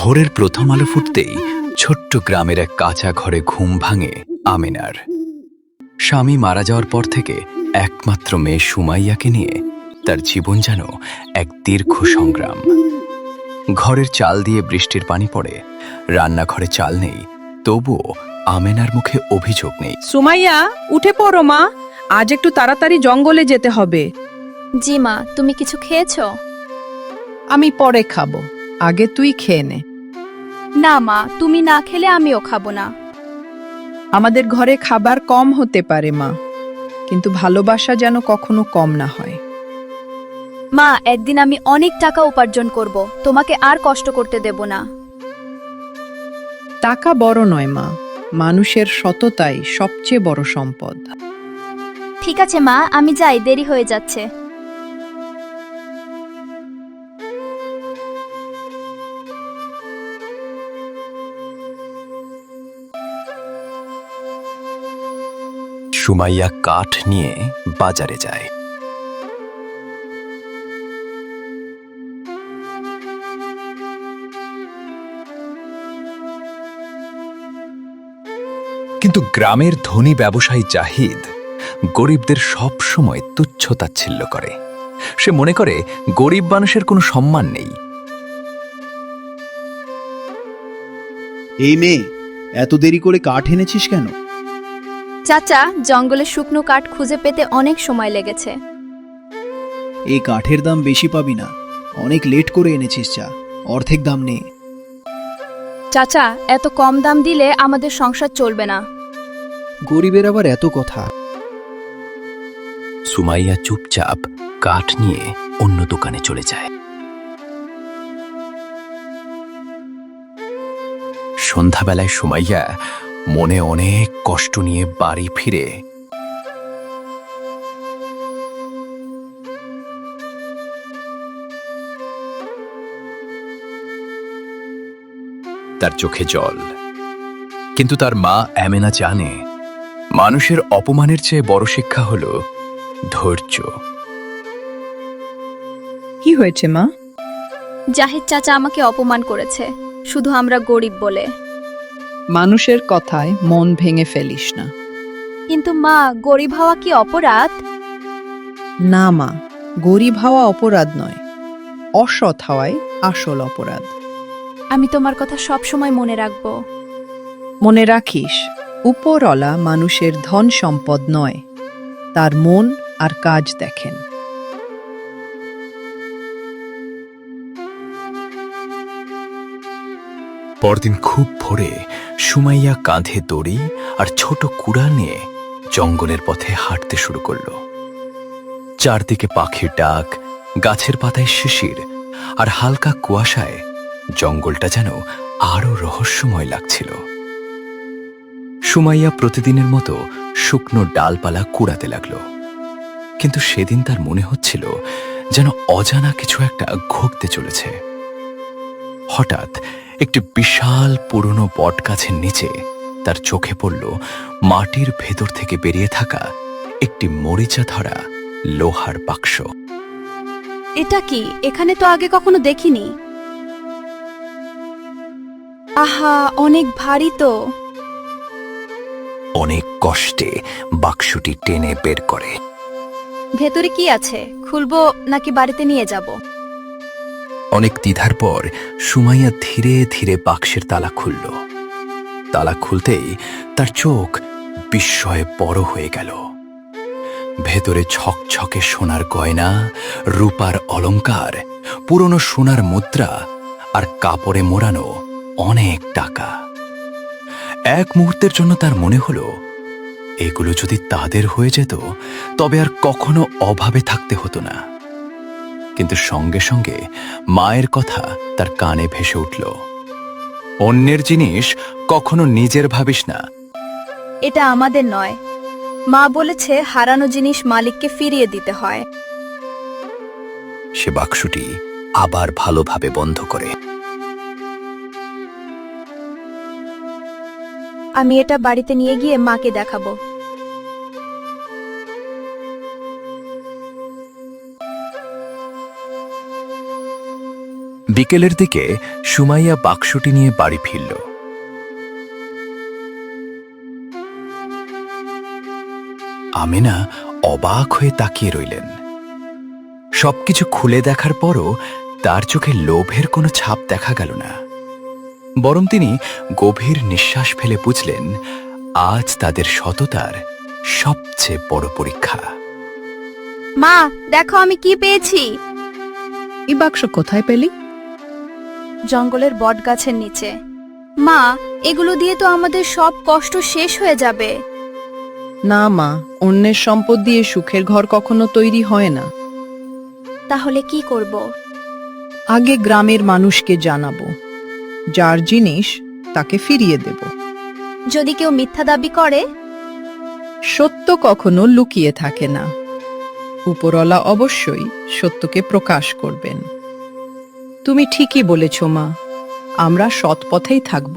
ভোরের প্রথম আলো ফুটতেই ছোট্ট গ্রামের এক কাঁচা ঘরে ঘুম ভাঙে আমিনার। স্বামী মারা যাওয়ার পর থেকে একমাত্র মেয়ে সুমাইয়াকে নিয়ে তার জীবন যেন এক দীর্ঘ সংগ্রাম। ঘরের চাল দিয়ে বৃষ্টির পানি পড়ে, রান্নাঘরে চাল নেই, তবুও আমেনার মুখে অভিযোগ নেই। সুমাইয়া, উঠে পড়ো মা, আজ একটু তাড়াতাড়ি জঙ্গলে যেতে হবে। জি মা, তুমি কিছু খেয়েছো? আমি পরে খাবো, আগে তুই খেয়ে নে। না মা, তুমি না খেলে আমিও খাবো না। আমাদের ঘরে খাবার কম হতে পারে মা, কিন্তু ভালোবাসা যেন কখনো কম না হয়। মা, একদিন আমি অনেক টাকা উপার্জন করব, তোমাকে আর কষ্ট করতে দেব না। টাকা বড় নয় মা, মানুষের সততাই সবচেয়ে বড় সম্পদ। ঠিক আছে মা, আমি যাই, দেরি হয়ে যাচ্ছে। সুমাইয়া কাঠ নিয়ে বাজারে যায়। কিন্তু গ্রামের ধনী ব্যবসায়ী জাহিদ গরিবদের সব সময় তুচ্ছ তাচ্ছিল্য করে। সে মনে করে গরিব মানুষের কোনো সম্মান নেই। এই মেয়ে, এত দেরি করে কাঠ এনেছিস কেন? চাচা, জঙ্গলে শুকনো কাঠ খুঁজে পেতে অনেক সময় লেগেছে। এই কাঠের দাম বেশি পাবি না, অনেক লেট করে এনেছিস যা, অর্ধেক দাম নে। চাচা, এত কম দাম দিলে আমাদের সংসার চলবে না। গরিবের আবার এত কথা। সুমাইয়া চুপচাপ কাঠ নিয়ে অন্য দোকানে চলে যায়। সন্ধ্যাবেলায় সুমাইয়া মনে অনেক কষ্ট নিয়ে বাড়ি ফিরে তার চোখে জল। কিন্তু তার মা আমেনা জানে, মানুষের অপমানের চেয়ে বড় শিক্ষা হল ধৈর্য। কি হয়েছে মা? জাহিদ চাচা আমাকে অপমান করেছে, শুধু আমরা গরিব বলে। মানুষের কথায় মন ভেঙে ফেলিস না। কিন্তু মা, গরিব হওয়া কি অপরাধ? না মা, গরিব হওয়া অপরাধ নয়, অসৎ হওয়াই আসল অপরাধ। আমি তোমার কথা সব সময় মনে রাখবো। মনে রাখিস, উপরওয়ালা মানুষের ধন সম্পদ নয়, তার মন আর কাজ দেখেন। পরদিন খুব ভোরে সুমাইয়া কাঁধে দড়ি আর ছোট কুড়াল নিয়ে জঙ্গলের পথে হাঁটতে শুরু করল। চারদিকে পাখির ডাক, গাছের পাতায় শিশির আর হালকা কুয়াশায় জঙ্গলটা যেন আরো রহস্যময় লাগছিল। সুমাইয়া প্রতিদিনের মতো শুকনো ডালপালা কুড়াতে লাগল, কিন্তু সেদিন তার মনে হচ্ছিল যেন অজানা কিছু একটা ঘটতে চলেছে। হঠাৎ একটি বিশাল পুরনো বটগাছের নিচে তার চোখে পড়ল মাটির ভেতর থেকে বেরিয়ে থাকা একটি মরিচা ধরা লোহার বাক্স। এটা কি? এখানে তো আগে কখনো দেখিনি। আহা, অনেক ভারী তো। অনেক কষ্টে বাক্সটি টেনে বের করে। ভেতরে কি আছে? খুলবো নাকি বাড়িতে নিয়ে যাব? অনেক দ্বিধার পর সুমাইয়া ধীরে ধীরে বাক্সের তালা খুলল। তালা খুলতেই তার চোখ বিস্ময়ে বড় হয়ে গেল। ভেতরে ছকছকে সোনার গয়না, রূপার অলংকার, পুরনো সোনার মুদ্রা আর কাপড়ে মোড়ানো অনেক টাকা। এক মুহূর্তের জন্য তার মনে হলো, এগুলো যদি তাদের হয়ে যেত তবে আর কখনো অভাবে থাকতে হতো না। কিন্তু সঙ্গে সঙ্গে মায়ের কথা তার কানে ভেসে উঠল, অন্যের জিনিস কখনো নিজের ভাবিস না। এটা আমাদের নয়। মা বলেছে হারানো জিনিস মালিককে ফিরিয়ে দিতে হয়। সে বাক্সটি আবার ভালোভাবে বন্ধ করে। আমি এটা বাড়িতে নিয়ে গিয়ে মাকে দেখাবো। বিকেলের দিকে সুমাইয়া বাক্সটি নিয়ে বাড়ি ফিরল। আমেনা অবাক হয়ে তাকিয়ে রইলেন। সবকিছু খুলে দেখার পরও তার চোখে লোভের কোনো ছাপ দেখা গেল না, বরং তিনি গভীর নিঃশ্বাস ফেলে বুঝলেন আজ তাদের সততার সবচেয়ে বড় পরীক্ষা। মা, দেখো আমি কি পেয়েছি। এই বাক্স কোথায় পেলি? জঙ্গলের বটগাছের নিচে। মা, এগুলো দিয়ে তো আমাদের সব কষ্ট শেষ হয়ে যাবে। না মা, অন্যের সম্পদ দিয়ে সুখের ঘর কখনো তৈরি হয় না। তাহলে কি করব? আগে গ্রামের মানুষকে জানাবো, যার জিনিস তাকে ফিরিয়ে দেব। যদি কেউ মিথ্যা দাবি করে? সত্য কখনো লুকিয়ে থাকে না। উপরওয়ালা অবশ্যই সত্যকে প্রকাশ করবেন। তুমি ঠিকই বলেছ মা, আমরা সৎ পথেই থাকব।